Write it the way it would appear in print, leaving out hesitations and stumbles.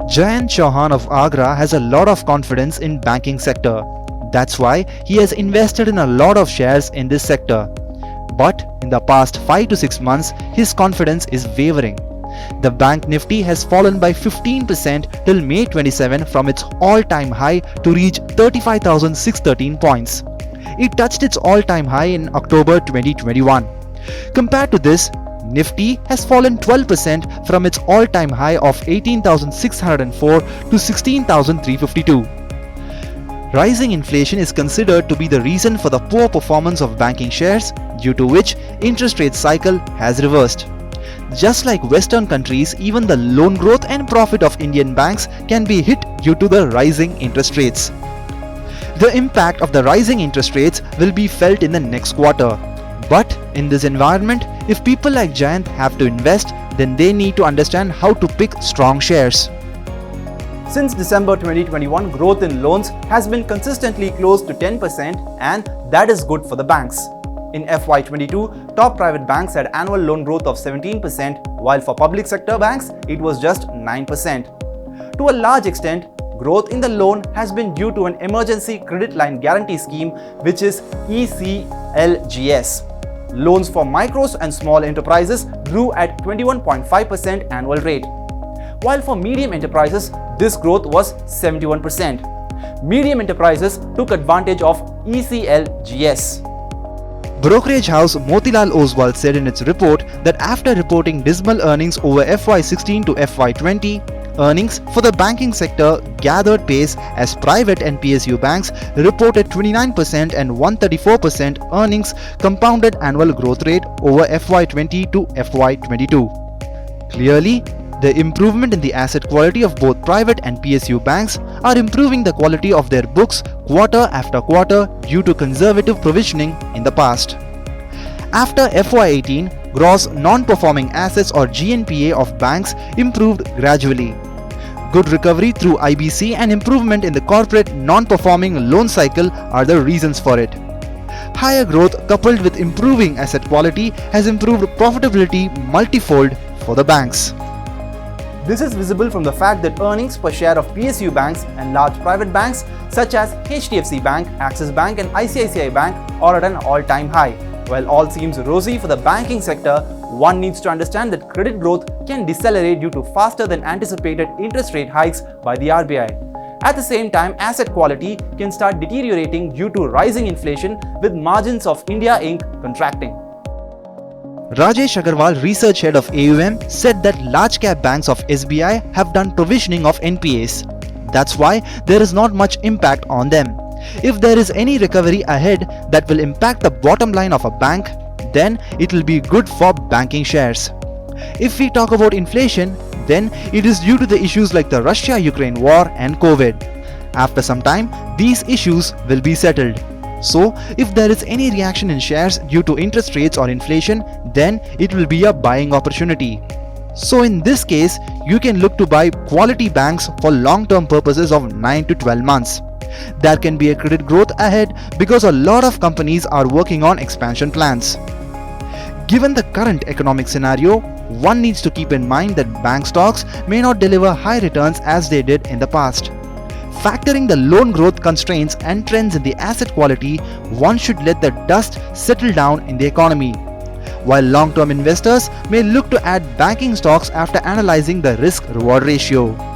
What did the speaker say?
Jayant Chauhan of Agra has a lot of confidence in banking sector. That's why he has invested in a lot of shares in this sector. But in the past 5 to 6 months, his confidence is wavering. The bank Nifty has fallen by 15% till May 27 from its all-time high to reach 35,613 points. It touched its all-time high in October 2021. Compared to this, Nifty has fallen 12% from its all-time high of 18,604 to 16,352. Rising inflation is considered to be the reason for the poor performance of banking shares, due to which interest rate cycle has reversed. Just like Western countries, even the loan growth and profit of Indian banks can be hit due to the rising interest rates. The impact of the rising interest rates will be felt in the next quarter. But in this environment, if people like Jayant have to invest, then they need to understand how to pick strong shares. Since December 2021, growth in loans has been consistently close to 10%, and that is good for the banks. In FY22, top private banks had annual loan growth of 17%, while for public sector banks, it was just 9%. To a large extent, growth in the loan has been due to an emergency credit line guarantee scheme, which is ECLGS. Loans for micros and small enterprises grew at 21.5% annual rate, while for medium enterprises, this growth was 71%. Medium enterprises took advantage of ECLGS. Brokerage house Motilal Oswal said in its report that after reporting dismal earnings over FY16 to FY20, earnings for the banking sector gathered pace as private and PSU banks reported 29% and 134% earnings compounded annual growth rate over FY20 to FY22. Clearly, the improvement in the asset quality of both private and PSU banks are improving the quality of their books quarter after quarter due to conservative provisioning in the past. After FY18, gross non-performing assets or GNPA of banks improved gradually. Good recovery through IBC and improvement in the corporate non-performing loan cycle are the reasons for it. Higher growth coupled with improving asset quality has improved profitability multifold for the banks. This is visible from the fact that earnings per share of PSU banks and large private banks such as HDFC Bank, Axis Bank and ICICI Bank are at an all-time high. While all seems rosy for the banking sector, one needs to understand that credit growth can decelerate due to faster than anticipated interest rate hikes by the RBI. At the same time, asset quality can start deteriorating due to rising inflation, with margins of India Inc. contracting. Rajesh Agarwal, research head of AUM, said that large cap banks of SBI have done provisioning of NPAs. That's why there is not much impact on them. If there is any recovery ahead that will impact the bottom line of a bank, then it will be good for banking shares. If we talk about inflation, then it is due to the issues like the Russia-Ukraine war and COVID. After some time, these issues will be settled. So, if there is any reaction in shares due to interest rates or inflation, then it will be a buying opportunity. So in this case, you can look to buy quality banks for long-term purposes of 9 to 12 months. There can be a credit growth ahead because a lot of companies are working on expansion plans. Given the current economic scenario, one needs to keep in mind that bank stocks may not deliver high returns as they did in the past. Factoring the loan growth constraints and trends in the asset quality, one should let the dust settle down in the economy. While long-term investors may look to add banking stocks after analyzing the risk-reward ratio.